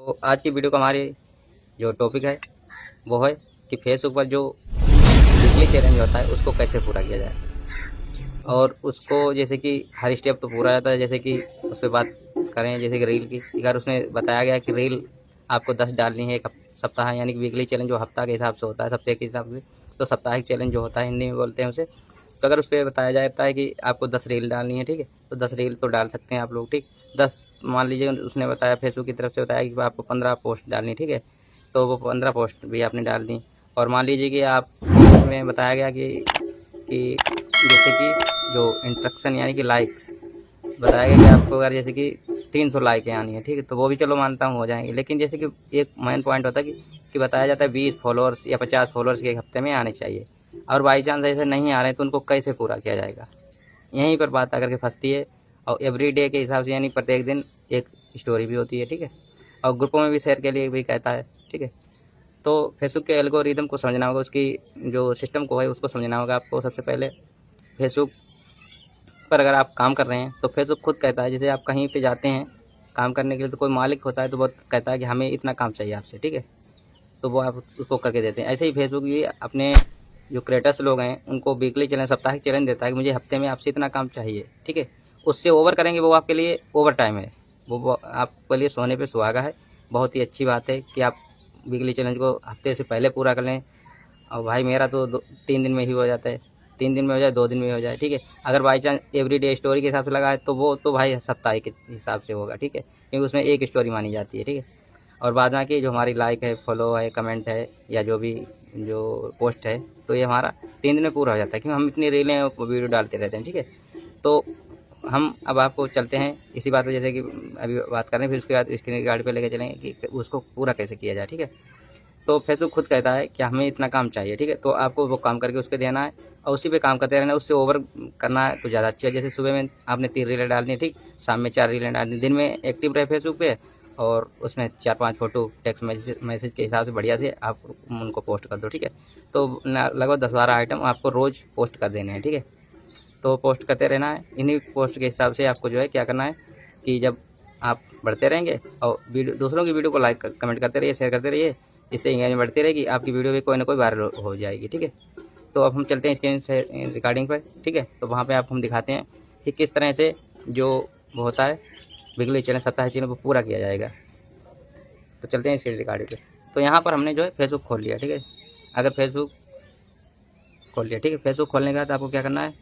तो आज की वीडियो का हमारी जो टॉपिक है वो है कि फेसबुक पर जो वीकली चैलेंज होता है उसको कैसे पूरा किया जाए। और उसको जैसे कि हर स्टेप तो पूरा जाता है, जैसे कि उस पर बात करें जैसे कि रील की। अगर उसमें बताया गया कि रील आपको 10 डालनी है एक सप्ताह, यानी कि वीकली चैलेंज जो हफ्ता के हिसाब से होता है, सप्ताह के हिसाब से, तो साप्ताहिक चैलेंज जो होता है हिंदी में बोलते हैं उसे। तो अगर उस पर बताया जाता है कि आपको 10 रील डालनी है, ठीक है, तो 10 रील तो डाल सकते हैं आप लोग, ठीक। 10 मान लीजिए उसने बताया, फेसबुक की तरफ से बताया कि आपको 15 पोस्ट डालनी, ठीक है, तो वो 15 पोस्ट भी आपने डाल दी। और मान लीजिए कि आप में बताया गया कि जैसे कि जो इंस्ट्रक्शन यानी कि लाइक्स बताया गया कि आपको अगर जैसे कि 300 लाइकें आनी है, ठीक है, तो वो भी चलो मानता हूँ हो जाएंगे। लेकिन जैसे कि एक मेन पॉइंट होता है कि बताया जाता है 20 फॉलोअर्स या 50 फॉलोअर्स के एक हफ्ते में आने चाहिए, और बाई चांस ऐसे नहीं आ रहे हैं तो उनको कैसे पूरा किया जाएगा, यहीं पर बात आकर के फंसती है। और एवरी डे के हिसाब से यानी प्रत्येक दिन एक स्टोरी भी होती है, ठीक है, और ग्रुपों में भी शेयर के लिए भी कहता है, ठीक है। तो फेसबुक के एल्गोरिदम को समझना होगा, उसकी जो सिस्टम को है उसको समझना होगा आपको। सबसे पहले फेसबुक पर अगर आप काम कर रहे हैं तो फेसबुक खुद कहता है, जैसे आप कहीं पे जाते हैं काम करने के लिए तो कोई मालिक होता है तो वो कहता है कि हमें इतना काम चाहिए आपसे, ठीक है, तो वो आप उसको करके देते हैं। ऐसे ही फेसबुक भी अपने जो क्रिएटर्स लोग हैं उनको वीकली चैलेंज, साप्ताहिक चैलेंज देता है कि मुझे हफ्ते में आपसे इतना काम चाहिए, ठीक है। उससे ओवर करेंगे वो आपके लिए ओवर टाइम है, वो आपके लिए सोने पे सुहागा है। बहुत ही अच्छी बात है कि आप वीकली चैलेंज को हफ्ते से पहले पूरा कर लें। और भाई मेरा तो 3 दिन में ही हो जाता है, 3 दिन में हो जाए, 2 दिन में हो जाए, ठीक है। अगर by chance every day story के हिसाब से लगा है तो वो तो भाई साप्ताहिक के हिसाब से होगा, ठीक है, क्योंकि उसमें एक स्टोरी मानी जाती है, ठीक है। और बाद में कि जो हमारी लाइक है, फॉलो है, कमेंट है, या जो भी जो पोस्ट है, तो ये हमारा 3 दिन में पूरा हो जाता है, क्योंकि हम इतनी रीलें वीडियो डालते रहते हैं, ठीक है। तो हम अब आपको चलते हैं इसी बात पे, जैसे कि अभी बात करें, फिर उसके बाद स्क्रीन गार्ड पे लेके चलेंगे कि उसको पूरा कैसे किया जाए, ठीक है। तो फेसबुक खुद कहता है कि हमें इतना काम चाहिए, ठीक है, तो आपको वो काम करके उसके देना है और उसी पे काम करते रहना है। उससे ओवर करना है तो ज़्यादा अच्छी है। जैसे सुबह में आपने 3 रीलें डालनी है, ठीक, शाम में 4 रीलें डालनी, दिन में एक्टिव रहे फेसबुक पे, और उसमें 4-5 फ़ोटो टेक्स्ट मैसेज के हिसाब से बढ़िया से आप उनको पोस्ट कर दो, ठीक है। तो लगभग 10-12 आइटम आपको रोज़ पोस्ट कर देने हैं, ठीक है। तो पोस्ट करते रहना है। इन्हीं पोस्ट के हिसाब से आपको जो है क्या करना है कि जब आप बढ़ते रहेंगे और वीडियो दूसरों की वीडियो को लाइक कमेंट करते रहिए, शेयर करते रहिए, इससे एंगेजमेंट बढ़ती रहेगी, आपकी वीडियो भी कोई ना कोई वायरल हो जाएगी, ठीक है। तो अब हम चलते हैं स्क्रीन से रिकॉर्डिंग पर, ठीक है। तो वहाँ पे आप हम दिखाते हैं कि किस तरह से जो वो होता है वीकली चैलेंज, साप्ताहिक चैलेंज को पूरा किया जाएगा। तो चलते हैं स्क्रीन रिकॉर्डिंग पे। तो यहाँ पर हमने जो है फेसबुक खोल लिया, ठीक है। अगर फेसबुक खोल लिया, ठीक है, फेसबुक खोलने के बाद आपको क्या करना है,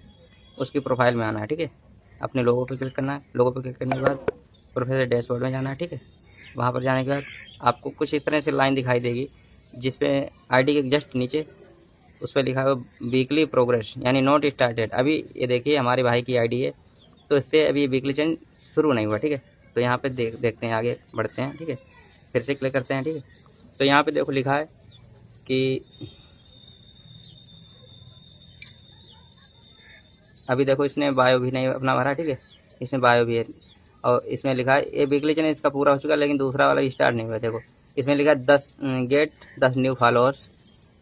उसकी प्रोफाइल में आना है, ठीक है। अपने लोगों पर क्लिक करना है, लोगों पर क्लिक करने के बाद प्रोफाइल डैशबोर्ड में जाना है, ठीक है। वहाँ पर जाने के बाद आपको कुछ इस तरह से लाइन दिखाई देगी, जिसपे आईडी के जस्ट नीचे उस पर लिखा हुआ वीकली प्रोग्रेस, यानी नॉट स्टार्टेड। अभी ये देखिए हमारे भाई की आईडी है, तो इस पर अभी वीकली चेंज शुरू नहीं हुआ, ठीक है। तो यहाँ पे देखते हैं, आगे बढ़ते हैं, ठीक है, फिर से क्लिक करते हैं, ठीक है। तो यहाँ पे देखो लिखा है कि अभी देखो इसने बायो भी नहीं अपना भरा, ठीक है, इसमें बायो भी है, और इसमें लिखा है ये वीकली चैलेंज इसका पूरा हो चुका है, लेकिन दूसरा वाला स्टार्ट नहीं हुआ। देखो इसमें लिखा है 10 get 10 new followers,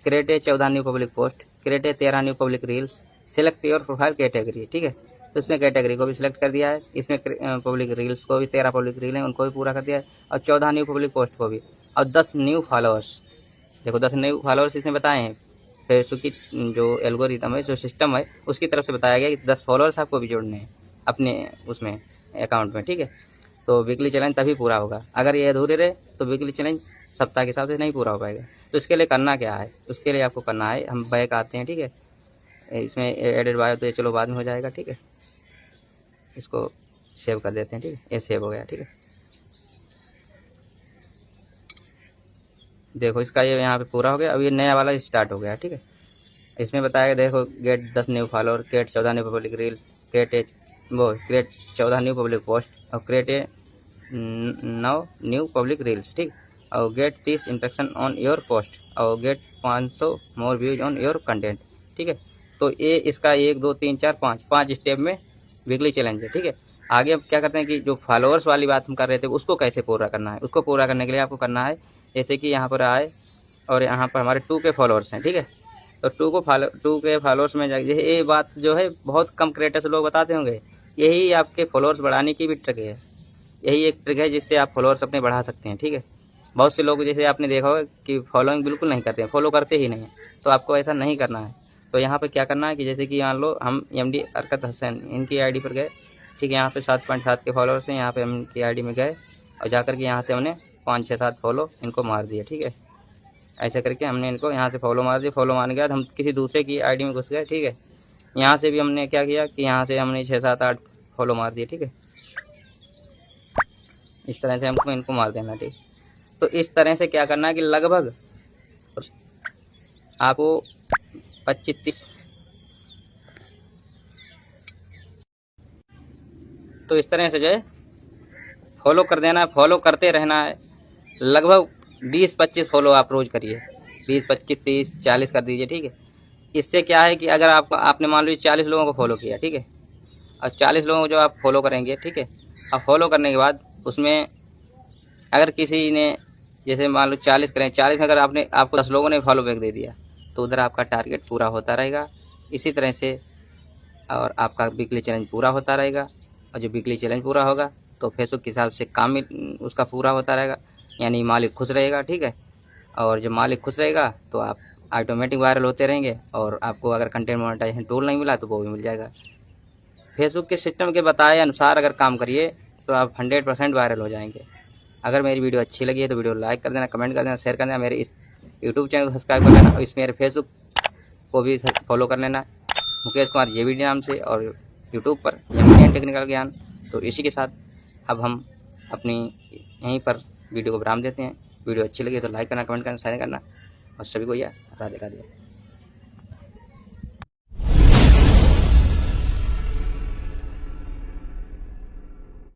create 14 new public post, create 13 new public reels, select your profile category, ठीक है। तो इसमें कैटेगरी को भी सिलेक्ट कर दिया है, इसमें पब्लिक रील्स को भी 13 पब्लिक रील हैं उनको भी पूरा कर दिया है, और 14 न्यू पब्लिक पोस्ट को भी, और 10 न्यू फॉलोअर्स। देखो 10 न्यू फॉलोअर्स इसने बताए हैं, फेसबुक की जो एल्गोरिथम है, जो सिस्टम है, उसकी तरफ से बताया गया कि 10 फॉलोअर्स आपको भी जोड़ने हैं अपने उसमें अकाउंट में, ठीक है। तो वीकली चैलेंज तभी पूरा होगा। अगर ये अधूरे रहे तो वीकली चैलेंज सप्ताह के हिसाब से नहीं पूरा हो पाएगा। तो इसके लिए करना क्या है, उसके लिए आपको करना है, हम बैक आते हैं, ठीक है। इसमें एडेड बायो तो ये चलो बाद में हो जाएगा, ठीक है। इसको सेव कर देते हैं, ठीक है, ये सेव हो गया, ठीक है। देखो इसका ये यहाँ पे पूरा हो गया, अब ये नया वाला स्टार्ट हो गया, ठीक है। इसमें बताया देखो get 10 new follower, create 14 new public reel, create 14 new public post, और क्रिएट 9 न्यू पब्लिक रील्स, ठीक, और get 30 interaction on your post, और get 500 more views on your content, ठीक है। तो ये इसका 1 2 3 4 5 स्टेप में वीकली चैलेंज है, ठीक है। आगे अब क्या करते हैं कि जो फॉलोअर्स वाली बात हम कर रहे थे उसको कैसे पूरा करना है। उसको पूरा करने के लिए आपको करना है जैसे कि यहाँ पर आए और यहाँ पर हमारे 2 के फॉलोअर्स हैं, ठीक है। तो 2 के फॉलोअर्स में जाइए, ये बात जो है बहुत कम क्रिएटर्स लोग बताते होंगे, यही आपके फॉलोअर्स बढ़ाने की भी ट्रिक है। यही एक ट्रिक है जिससे आप फॉलोअर्स अपने बढ़ा सकते हैं, ठीक है। बहुत से लोग जैसे आपने देखा होगा कि फॉलोइंग बिल्कुल नहीं करते हैं, फॉलो करते ही नहीं हैं। तो आपको ऐसा नहीं करना है। तो यहाँ पे क्या करना है कि जैसे कि मान लो हम एमडी अरकत हसन इनकी आईडी पर गए, ठीक है, यहाँ पे 7.7 के फॉलोअर्स हैं, यहाँ पे हम इनकी आईडी में गए और जाकर के यहाँ से हमने 5, 6, 7 फॉलो इनको मार दिया, ठीक है। ऐसे करके हमने इनको यहाँ से फॉलो मार दिया। फॉलो मारने के बाद हम किसी दूसरे की आईडी में घुस गए, ठीक है। यहाँ से भी हमने क्या किया कि यहाँ से हमने 6, 7, 8 फॉलो मार दिए, ठीक है। इस तरह से हमको इनको मार देना, ठीक। तो इस तरह से क्या करना है कि लगभग आपको 25-30 तो इस तरह से जो है फॉलो कर देना है, फॉलो करते रहना है। लगभग 20-25 फॉलो आप रोज़ करिए, 20, 25, 30, 40 कर दीजिए, ठीक है। इससे क्या है कि अगर आपने मान लीजिए 40 लोगों को फॉलो किया, ठीक है, और 40 लोगों को जो आप फॉलो करेंगे, ठीक है, अब फॉलो करने के बाद उसमें अगर किसी ने जैसे मान लो 40 करें, 40 में अगर आपको 10 लोगों ने फॉलो बैक दे दिया तो उधर आपका टारगेट पूरा होता रहेगा। इसी तरह से और आपका वीकली चैलेंज पूरा होता रहेगा, और जो वीकली चैलेंज पूरा होगा तो फेसबुक के हिसाब से काम उसका पूरा होता रहेगा, यानी मालिक खुश रहेगा, ठीक है। और जब मालिक खुश रहेगा तो आप ऑटोमेटिक वायरल होते रहेंगे, और आपको अगर कंटेंट मोनेटाइजेशन टूल नहीं मिला तो वो भी मिल जाएगा। फेसबुक के सिस्टम के बताए अनुसार अगर काम करिए तो आप 100% वायरल हो जाएंगे। अगर मेरी वीडियो अच्छी लगी है तो वीडियो लाइक कर देना, कमेंट कर देना, शेयर कर देना, मेरे इस यूट्यूब चैनल को सब्सक्राइब कर लेना, और इस मेरे फेसबुक को भी फॉलो कर लेना, मुकेश कुमार JVD नाम से, और यूट्यूब पर एम टेक्निकल ज्ञान। तो इसी के साथ अब हम अपनी यहीं पर वीडियो को विराम देते हैं। वीडियो अच्छी लगी तो लाइक करना, कमेंट करना, शेयर करना, और सभी को यह राधे राधे।